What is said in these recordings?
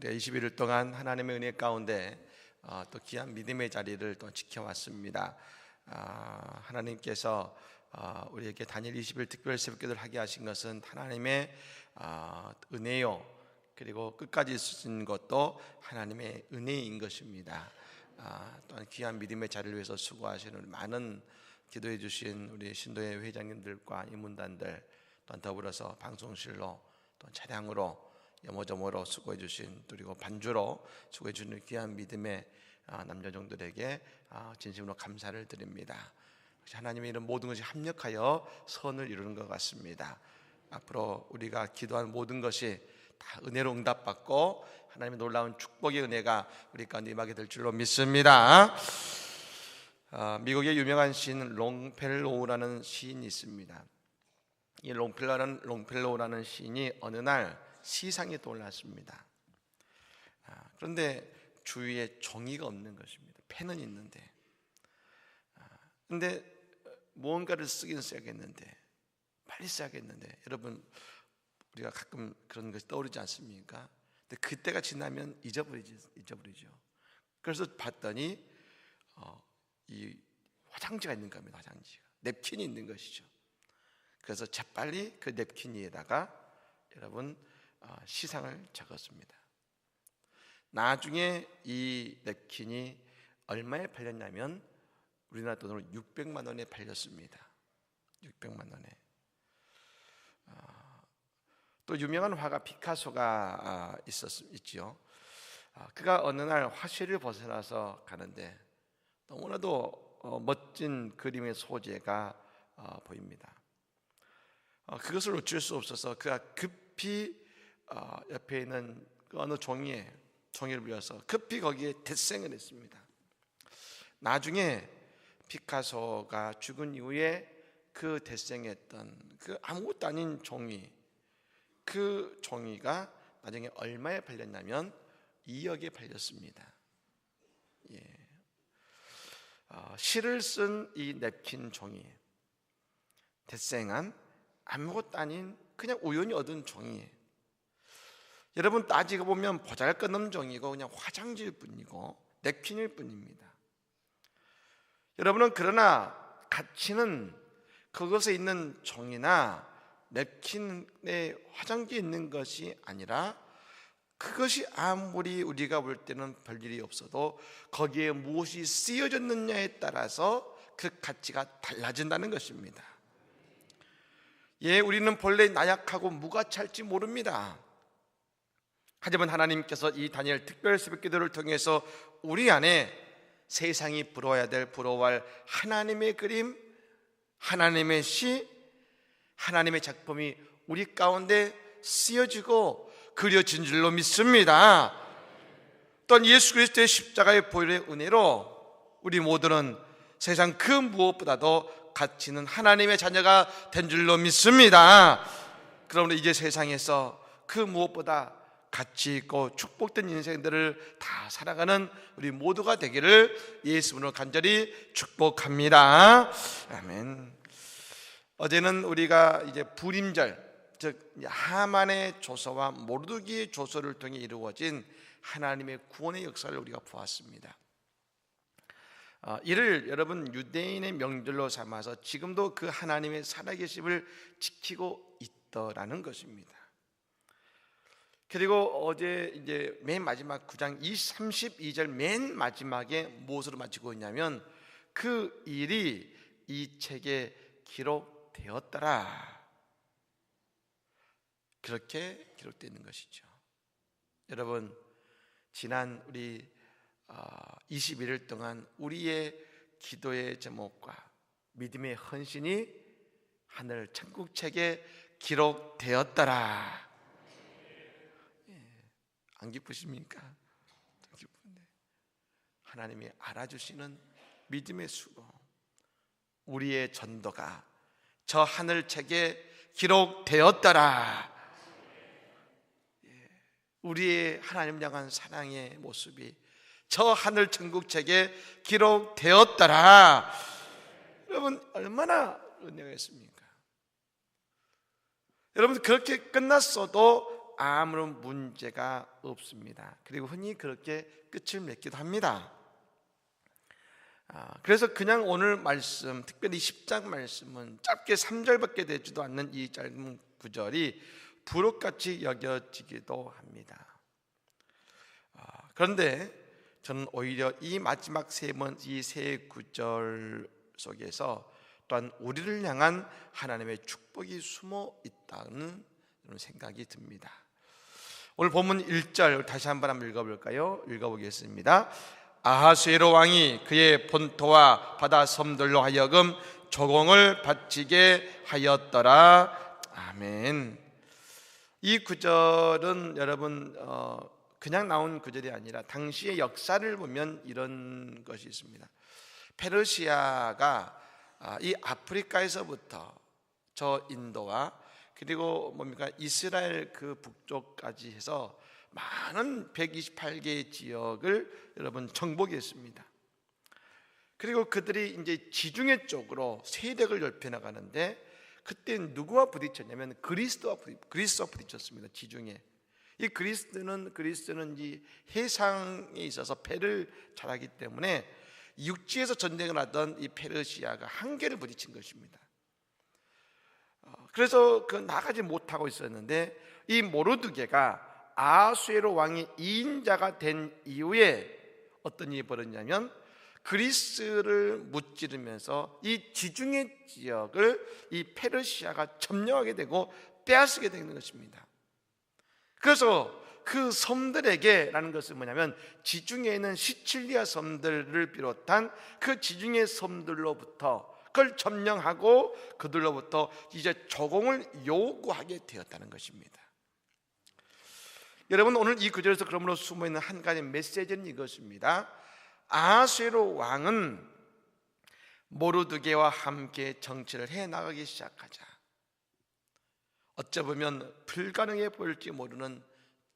우리가 21일 동안 하나님의 은혜 가운데 또 귀한 믿음의 자리를 또 지켜왔습니다. 하나님께서 우리에게 다니엘 20일 특별 새벽기도를 하게 하신 것은 하나님의 은혜요, 그리고 끝까지 있으신 것도 하나님의 은혜인 것입니다. 또한 귀한 믿음의 자리를 위해서 수고하시는 많은 기도해 주신 우리 신도회 회장님들과 임문단들, 또한 더불어서 방송실로 또 차량으로 여모저모로 수고해 주신, 그리고 반주로 수고해 주는 귀한 믿음의 남자종들에게 진심으로 감사를 드립니다. 하나님의 이런 모든 것이 합력하여 선을 이루는 것 같습니다. 앞으로 우리가 기도한 모든 것이 다 은혜로 응답받고 하나님의 놀라운 축복의 은혜가 우리 가운데 임하게 될 줄로 믿습니다. 미국의 유명한 시인 롱펠로우라는 시인이 있습니다. 이 롱펠로우라는 시인이 어느 날 시상에 떠올랐습니다. 그런데 주위에 종이가 없는 것입니다. 펜은 있는데, 그런데 무언가를 쓰긴 써야겠는데, 빨리 써야겠는데, 여러분 우리가 가끔 그런 것이 떠오르지 않습니까? 근데 그때가 지나면 잊어버리죠. 그래서 봤더니 이 화장지가 있는 겁니다. 화장지가, 냅킨이 있는 것이죠. 그래서 재빨리 그 냅킨 위에다가 여러분 시상을 적었습니다. 나중에 이 냅킨이 얼마에 팔렸냐면 우리나라 돈으로 600만 원에 팔렸습니다. 600만 원에. 또 유명한 화가 피카소가 있지요. 그가 어느 날 화실을 벗어나서 가는데 너무나도 멋진 그림의 소재가 보입니다. 그것을 어쩔 수 없어서 그가 급히 옆에 있는 그 어느 종이를 빌려서 급히 거기에 대생을 했습니다. 나중에 피카소가 죽은 이후에 그 대생했던 그 아무것도 아닌 종이, 그 종이가 나중에 얼마에 팔렸냐면 2억에 팔렸습니다. 시를 쓴 이 냅킨 종이, 대생한 아무것도 아닌 그냥 우연히 얻은 종이, 여러분 따지고 보면 보잘것없는 종이고 그냥 화장지일 뿐이고 냅킨일 뿐입니다. 여러분은 그러나 가치는 그것에 있는 종이나 냅킨에 화장지에 있는 것이 아니라, 그것이 아무리 우리가 볼 때는 별일이 없어도 거기에 무엇이 쓰여졌느냐에 따라서 그 가치가 달라진다는 것입니다. 우리는 본래 나약하고 무가치할지 모릅니다. 하지만 하나님께서 이 다니엘 특별 새벽기도를 통해서 우리 안에 세상이 부러워야 될, 부러워할 하나님의 그림, 하나님의 시, 하나님의 작품이 우리 가운데 쓰여지고 그려진 줄로 믿습니다. 또한 예수 그리스도의 십자가의 보혈의 은혜로 우리 모두는 세상 그 무엇보다도 가치 있는 하나님의 자녀가 된 줄로 믿습니다. 그러므로 이제 세상에서 그 무엇보다 가치 있고 축복된 인생들을 다 살아가는 우리 모두가 되기를 예수님으로 간절히 축복합니다. 아멘. 어제는 우리가 이제 부림절, 즉 하만의 조서와 모르드기의 조서를 통해 이루어진 하나님의 구원의 역사를 우리가 보았습니다. 이를 여러분 유대인의 명절로 삼아서 지금도 그 하나님의 살아계심을 지키고 있더라는 것입니다. 그리고 어제 이제 맨 마지막 9장 32절 맨 마지막에 무엇으로 마치고 있냐면 그 일이 이 책에 기록되었더라, 그렇게 기록되어 있는 것이죠. 여러분, 지난 우리 21일 동안 우리의 기도의 제목과 믿음의 헌신이 하늘 천국책에 기록되었더라. 안 기쁘십니까? 기쁜데 하나님이 알아주시는 믿음의 수고, 우리의 전도가 저 하늘책에 기록되었더라. 우리의 하나님 향한 사랑의 모습이 저 하늘 천국책에 기록되었더라. 여러분 얼마나 은혜가 있습니까? 여러분 그렇게 끝났어도 아무런 문제가 없습니다. 그리고 흔히 그렇게 끝을 맺기도 합니다. 그래서 그냥 오늘 말씀, 특별히 10장 말씀은 짧게 3절밖에 되지도 않는 이 짧은 구절이 부록같이 여겨지기도 합니다. 그런데 저는 오히려 이 마지막 이 세 구절 속에서 또한 우리를 향한 하나님의 축복이 숨어 있다는 생각이 듭니다. 오늘 본문 1절 다시 한번 읽어볼까요? 읽어보겠습니다. 아하수에로 왕이 그의 본토와 바다 섬들로 하여금 조공을 바치게 하였더라. 아멘. 이 구절은 여러분 그냥 나온 구절이 아니라 당시의 역사를 보면 이런 것이 있습니다. 페르시아가 이 아프리카에서부터 저 인도와 그리고 뭡니까 이스라엘 그 북쪽까지 해서 많은 128개의 지역을 여러분 정복했습니다. 그리고 그들이 이제 지중해 쪽으로 세력을 넓혀 나가는데 그때 누구와 부딪혔냐면 그리스와 부딪혔습니다. 지중해. 이 그리스는 이 해상에 있어서 배를 잘하기 때문에 육지에서 전쟁을 하던 이 페르시아가 한계를 부딪힌 것입니다. 그래서 그 나가지 못하고 있었는데 이 모르드게가 아하수에로 왕이 2인자가 된 이후에 어떤 일이 벌어졌냐면 그리스를 무찌르면서 이 지중해 지역을 이 페르시아가 점령하게 되고 빼앗게 되는 것입니다. 그래서 그 섬들에게라는 것은 뭐냐면 지중해에 있는 시칠리아 섬들을 비롯한 그 지중해 섬들로부터 그걸 점령하고 그들로부터 이제 조공을 요구하게 되었다는 것입니다. 여러분 오늘 이 구절에서 그러므로 숨어있는 한 가지 메시지는 이것입니다. 아하수에로 왕은 모르드게와 함께 정치를 해나가기 시작하자 어쩌면 불가능해 보일지 모르는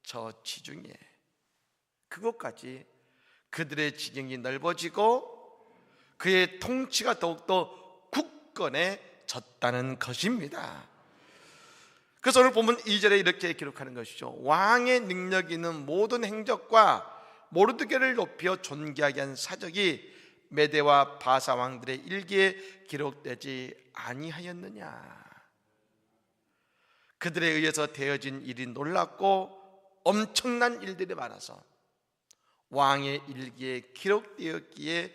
저 지중해 그것까지 그들의 지경이 넓어지고 그의 통치가 더욱더 굳건해졌다는 것입니다. 그래서 오늘 보면 2절에 이렇게 기록하는 것이죠. 왕의 능력 있는 모든 행적과 모르드게를 높여 존귀하게 한 사적이 메대와 바사 왕들의 일기에 기록되지 아니하였느냐. 그들에 의해서 되어진 일이 놀랍고 엄청난 일들이 많아서 왕의 일기에 기록되기에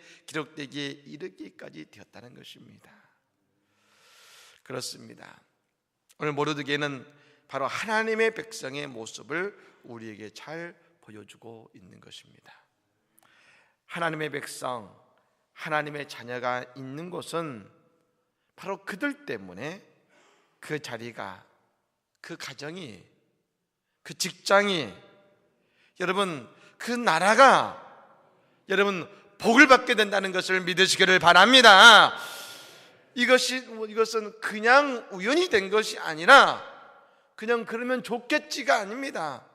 이르기까지 되었다는 것입니다. 그렇습니다. 오늘 모르드게는 바로 하나님의 백성의 모습을 우리에게 잘 보여주고 있는 것입니다. 하나님의 백성, 하나님의 자녀가 있는 곳은 바로 그들 때문에 그 자리가, 그 가정이, 그 직장이, 여러분 그 나라가 여러분 복을 받게 된다는 것을 믿으시기를 바랍니다. 이것은 그냥 우연히 된 것이 아니라 그냥 그러면 좋겠지가 아닙니다.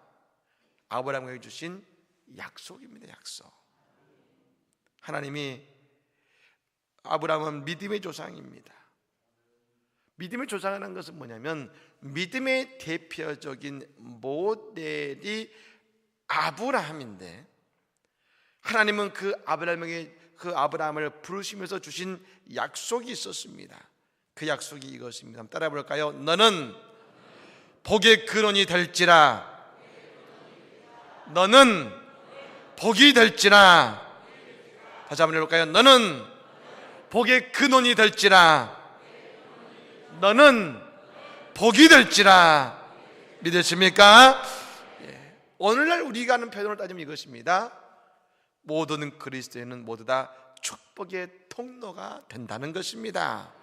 아브라함에게 주신 약속입니다. 약속. 하나님이 아브라함은 믿음의 조상입니다. 믿음의 조상이라는 것은 뭐냐면 믿음의 대표적인 모델이 아브라함인데 하나님은 그 아브라함을 부르시면서 주신 약속이 있었습니다. 그 약속이 이것입니다. 한번 따라 볼까요? 너는 복의 근원이 될지라. 너는 복이 될지라. 다시 한번 해볼까요? 너는 복의 근원이 될지라. 너는 복이 될지라. 믿으십니까? 오늘날 우리가 하는 표현을 따지면 이것입니다. 모든 그리스도인은 모두 다 축복의 통로가 된다는 것입니다.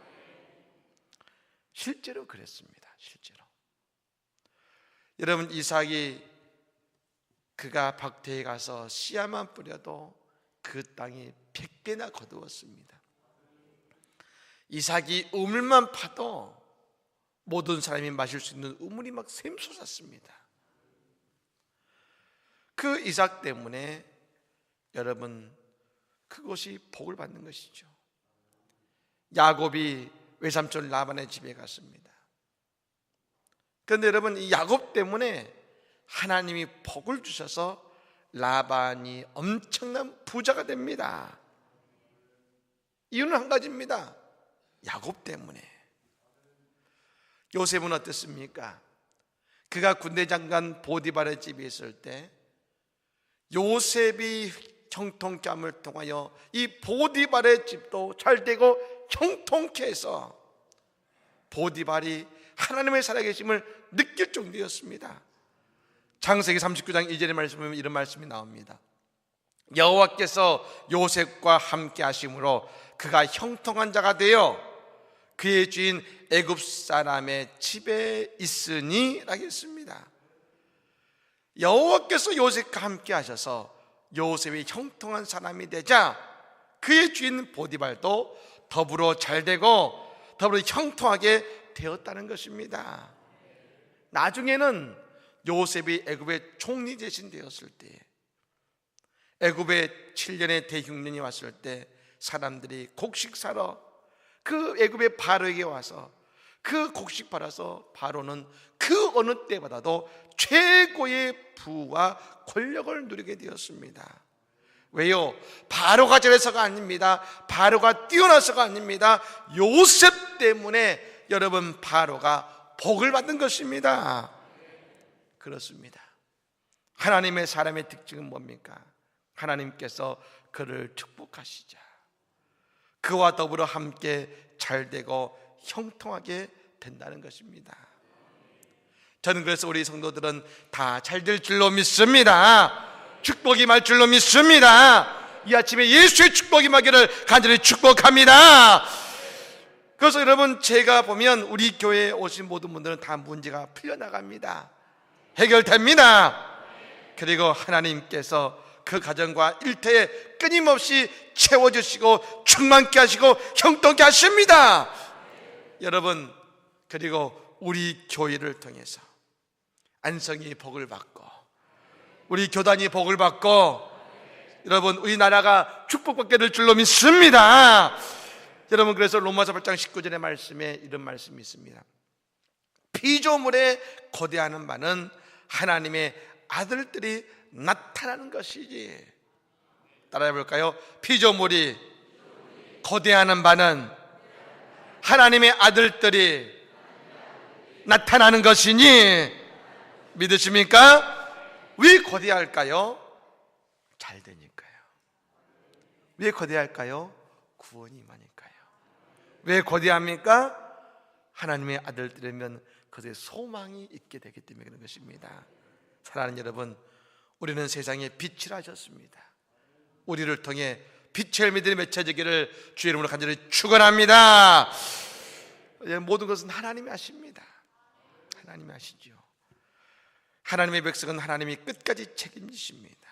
실제로 그랬습니다. 실제로 여러분 이삭이 그가 박태에 가서 씨앗만 뿌려도 그 땅이 100배나 거두었습니다. 이삭이 우물만 파도 모든 사람이 마실 수 있는 우물이 막 샘솟았습니다. 그 이삭 때문에 여러분 그것이 복을 받는 것이죠. 야곱이 외삼촌 라반의 집에 갔습니다. 그런데 여러분 이 야곱 때문에 하나님이 복을 주셔서 라반이 엄청난 부자가 됩니다. 이유는 한 가지입니다. 야곱 때문에. 요셉은 어땠습니까? 그가 군대 장관 보디발의 집에 있을 때 요셉이 형통케함을 통하여 이 보디발의 집도 잘 되고 형통케 해서 보디발이 하나님의 살아계심을 느낄 정도였습니다. 창세기 39장 2절의 말씀에 보면 이런 말씀이 나옵니다. 여호와께서 요셉과 함께 하심으로 그가 형통한 자가 되어 그의 주인 애굽 사람의 집에 있으니 라고 했습니다. 여호와께서 요셉과 함께 하셔서 요셉이 형통한 사람이 되자 그의 주인 보디발도 더불어 잘 되고 더불어 형통하게 되었다는 것입니다. 나중에는 요셉이 애굽의 총리 대신 되었을 때, 애굽에 7년의 대흉년이 왔을 때 사람들이 곡식 사러 그 애굽의 바로에게 와서 그 곡식 팔아서 바로는 그 어느 때보다도 최고의 부와 권력을 누리게 되었습니다. 왜요? 바로가 잘해서가 아닙니다. 바로가 뛰어나서가 아닙니다. 요셉 때문에 여러분 바로가 복을 받는 것입니다. 그렇습니다. 하나님의 사람의 특징은 뭡니까? 하나님께서 그를 축복하시자 그와 더불어 함께 잘되고 형통하게 된다는 것입니다. 저는 그래서 우리 성도들은 다 잘될 줄로 믿습니다. 축복이 말 줄로 믿습니다. 이 아침에 예수의 축복이 임하기를 간절히 축복합니다. 그래서 여러분, 제가 보면 우리 교회에 오신 모든 분들은 다 문제가 풀려나갑니다. 해결됩니다. 그리고 하나님께서 그 가정과 일터에 끊임없이 채워주시고 충만케 하시고 형통케 하십니다. 여러분, 그리고 우리 교회를 통해서 안성이 복을 받고 우리 교단이 복을 받고 여러분 우리나라가 축복받게 될 줄로 믿습니다. 여러분, 그래서 로마서 8장 19절의 말씀에 이런 말씀이 있습니다. 피조물에 고대하는 바는 하나님의 아들들이 나타나는 것이지. 따라해 볼까요? 피조물이 고대하는 바는 하나님의 아들들이 나타나는 것이니 믿으십니까? 왜 거대할까요? 잘 되니까요. 왜 거대할까요? 구원이 임하니까요. 왜 거대합니까? 하나님의 아들들이면 그들의 소망이 있게 되기 때문에 그런 것입니다. 사랑하는 여러분, 우리는 세상에 빛을 하셨습니다. 우리를 통해 빛의 믿음이 맺혀지기를 주의 이름으로 간절히 축원합니다. 모든 것은 하나님이 하십니다. 하나님이 하시죠. 하나님의 백성은 하나님이 끝까지 책임지십니다.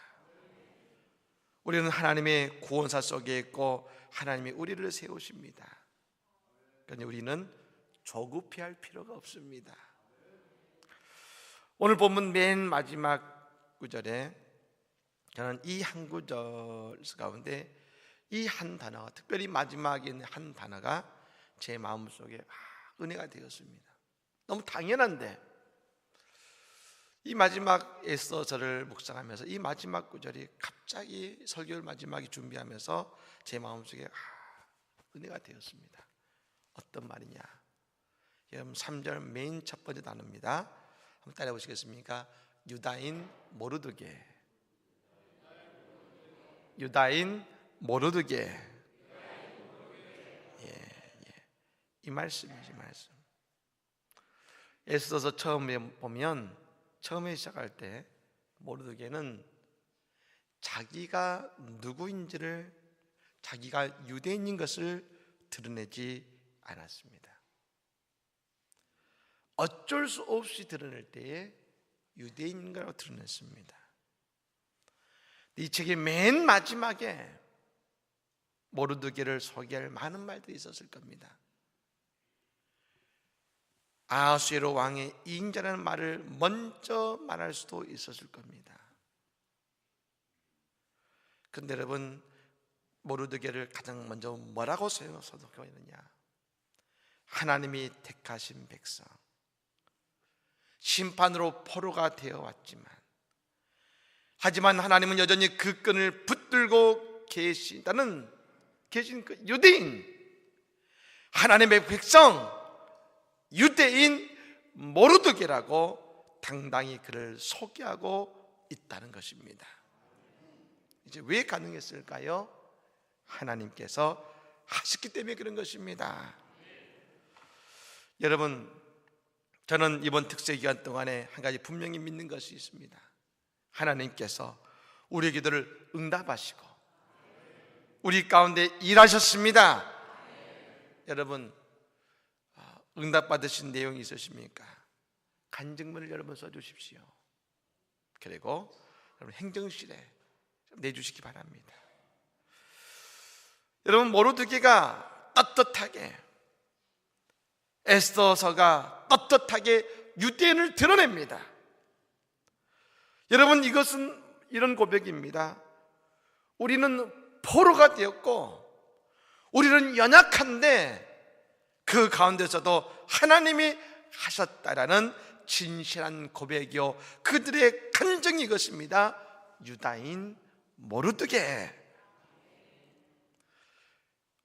우리는 하나님의 구원사 속에 있고 하나님이 우리를 세우십니다. 그러니 우리는 조급해할 필요가 없습니다. 오늘 본문 맨 마지막 구절에 저는 이 한 구절 가운데 이 한 단어가, 특별히 마지막에 있는 한 단어가 제 마음속에 은혜가 되었습니다. 너무 당연한데 이 마지막 에스더서를 묵상하면서 이 마지막 구절이 갑자기 설교를 마지막에 준비하면서 제 마음속에 은혜가 되었습니다. 어떤 말이냐? 여러분, 3절 맨 첫 번째 단어입니다. 한번 따라해 보시겠습니까? 유다인 모르드게. 유다인 모르드게. 이 말씀이지, 말씀. 에스더서 처음에 보면 처음에 시작할 때 모르드게는 자기가 누구인지를, 자기가 유대인인 것을 드러내지 않았습니다. 어쩔 수 없이 드러낼 때에 유대인인가라고 드러냈습니다. 이 책의 맨 마지막에 모르드게를 소개할 많은 말들이 있었을 겁니다. 아하수에로 왕의 이인자라는 말을 먼저 말할 수도 있었을 겁니다. 그런데 여러분, 모르드게를 가장 먼저 뭐라고 소개하느냐? 하나님이 택하신 백성, 심판으로 포로가 되어 왔지만, 하지만 하나님은 여전히 그 끈을 붙들고 계신 그 유대인, 하나님의 백성, 유대인 모르드게라고 당당히 그를 소개하고 있다는 것입니다. 이제 왜 가능했을까요? 하나님께서 하셨기 때문에 그런 것입니다. 여러분, 저는 이번 특세 기간 동안에 한 가지 분명히 믿는 것이 있습니다. 하나님께서 우리의 기도를 응답하시고 우리 가운데 일하셨습니다. 여러분, 응답받으신 내용이 있으십니까? 간증문을 여러분 써주십시오. 그리고 여러분 행정실에 내주시기 바랍니다. 여러분, 모르드게가 떳떳하게, 에스더서가 떳떳하게 유대인을 드러냅니다. 여러분, 이것은 이런 고백입니다. 우리는 포로가 되었고 우리는 연약한데 그 가운데서도 하나님이 하셨다라는 진실한 고백이요, 그들의 간증이 이것입니다. 유다인 모르드게.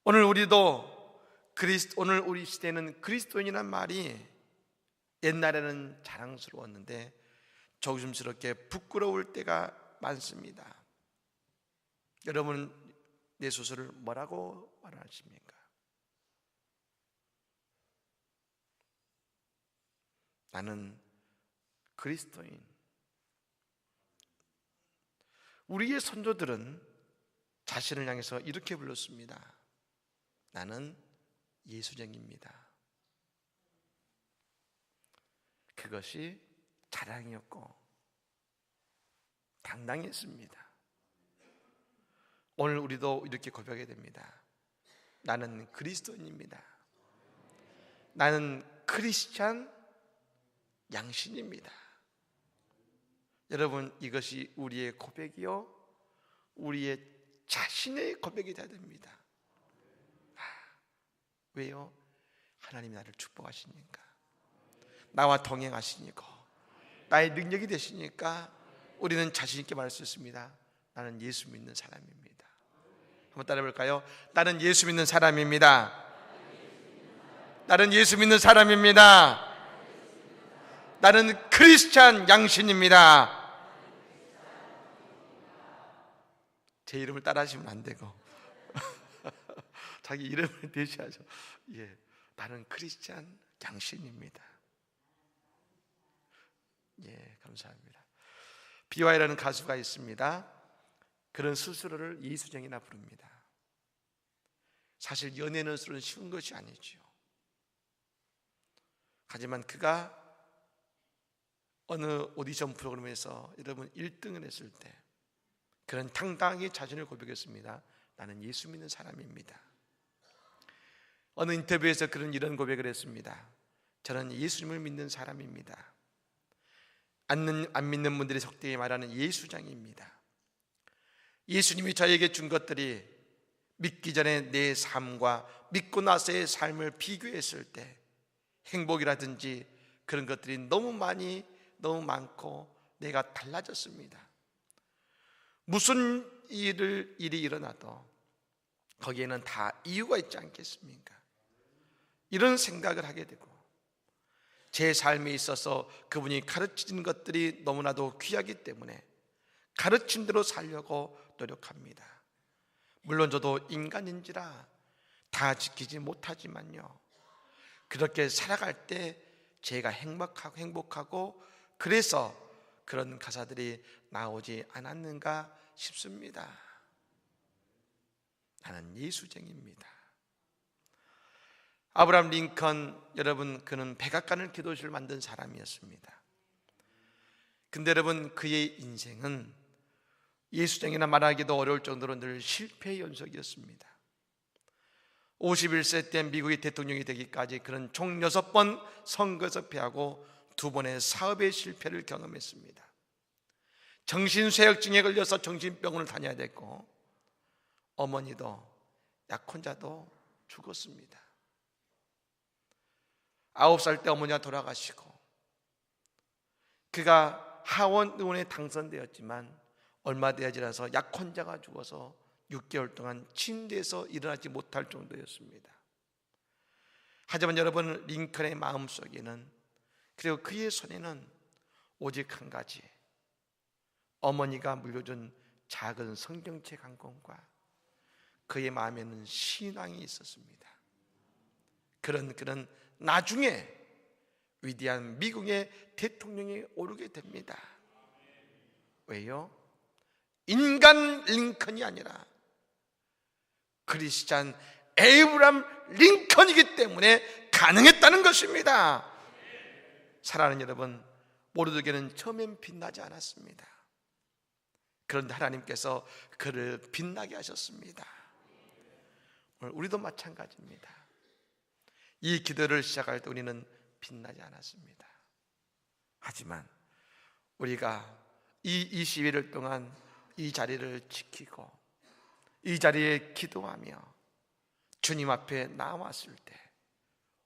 오늘 우리 시대는 그리스도인이란 말이 옛날에는 자랑스러웠는데 조심스럽게 부끄러울 때가 많습니다. 여러분, 내 스스로를 뭐라고 말하십니까? 나는 그리스도인. 우리의 선조들은 자신을 향해서 이렇게 불렀습니다. 나는 예수쟁입니다. 그것이 자랑이었고 당당했습니다. 오늘 우리도 이렇게 고백하게 됩니다. 나는 그리스도인입니다. 나는 크리스찬 양신입니다. 여러분, 이것이 우리의 고백이요, 우리의 자신의 고백이 되어야 됩니다. 왜요? 하나님이 나를 축복하시니까, 나와 동행하시니까, 나의 능력이 되시니까 우리는 자신 있게 말할 수 있습니다. 나는 예수 믿는 사람입니다. 한번 따라해 볼까요? 나는 예수 믿는 사람입니다. 나는 예수 믿는 사람입니다. 나는 크리스찬 양신입니다. 제 이름을 따라하시면 안 되고 자기 이름을 대시하죠. 예, 나는 크리스찬 양신입니다. 예, 감사합니다. BY라는 가수가 있습니다. 그런 스스로를 예수쟁이나 부릅니다. 사실 연예인은 쉬운 것이 아니죠. 하지만 그가 어느 오디션 프로그램에서 여러분 1등을 했을 때 그는 당당하게 자신을 고백했습니다. 나는 예수 믿는 사람입니다. 어느 인터뷰에서 그는 이런 고백을 했습니다. 저는 예수님을 믿는 사람입니다. 안 믿는 분들이 속되게 말하는 예수장입니다. 예수님이 저에게 준 것들이 믿기 전에 내 삶과 믿고 나서의 삶을 비교했을 때 행복이라든지 그런 것들이 너무 많고 내가 달라졌습니다. 무슨 일이 일어나도 거기에는 다 이유가 있지 않겠습니까? 이런 생각을 하게 되고 제 삶에 있어서 그분이 가르친 것들이 너무나도 귀하기 때문에 가르친 대로 살려고 노력합니다. 물론 저도 인간인지라 다 지키지 못하지만요, 그렇게 살아갈 때 제가 행복하고 그래서 그런 가사들이 나오지 않았는가 싶습니다. 나는 예수쟁입니다. 아브라함 링컨, 여러분, 그는 백악관을 기도실을 만든 사람이었습니다. 근데 여러분, 그의 인생은 예수쟁이나 말하기도 어려울 정도로 늘 실패의 연속이었습니다. 51세 때 미국의 대통령이 되기까지 그는 총 6번 선거에서 패하고 2번의 사업의 실패를 경험했습니다. 정신쇠약증에 걸려서 정신병원을 다녀야 됐고 어머니도 약혼자도 죽었습니다. 9살 때 어머니가 돌아가시고 그가 하원 의원에 당선되었지만 얼마 되지 않아서 약혼자가 죽어서 6개월 동안 침대에서 일어나지 못할 정도였습니다. 하지만 여러분, 링컨의 마음속에는, 그리고 그의 손에는 오직 한 가지, 어머니가 물려준 작은 성경책 한 권과 그의 마음에는 신앙이 있었습니다. 그런 나중에 위대한 미국의 대통령이 오르게 됩니다. 왜요? 인간 링컨이 아니라 크리스찬 에이브람 링컨이기 때문에 가능했다는 것입니다. 사랑하는 여러분, 모르드게는 처음엔 빛나지 않았습니다. 그런데 하나님께서 그를 빛나게 하셨습니다. 오늘 우리도 마찬가지입니다. 이 기도를 시작할 때 우리는 빛나지 않았습니다. 하지만 우리가 이 21일 동안 이 자리를 지키고 이 자리에 기도하며 주님 앞에 나왔을 때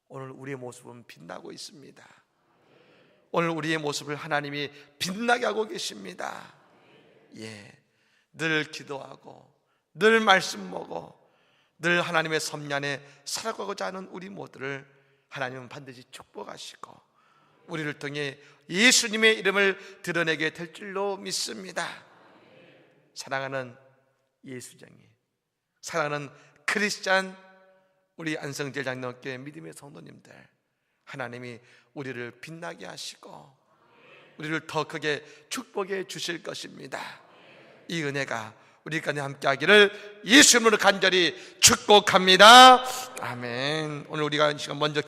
오늘 우리의 모습은 빛나고 있습니다. 오늘 우리의 모습을 하나님이 빛나게 하고 계십니다. 늘 기도하고 늘 말씀 보고 늘 하나님의 섭리 안에 살아가고자 하는 우리 모두를 하나님은 반드시 축복하시고 우리를 통해 예수님의 이름을 드러내게 될 줄로 믿습니다. 사랑하는 예수장이, 사랑하는 크리스찬 우리 안성제 장로교회 믿음의 성도님들, 하나님이 우리를 빛나게 하시고 우리를 더 크게 축복해 주실 것입니다. 이 은혜가 우리 가운데 함께 하기를 예수 이름으로 간절히 축복합니다. 아멘. 오늘 우리가 이 시간 먼저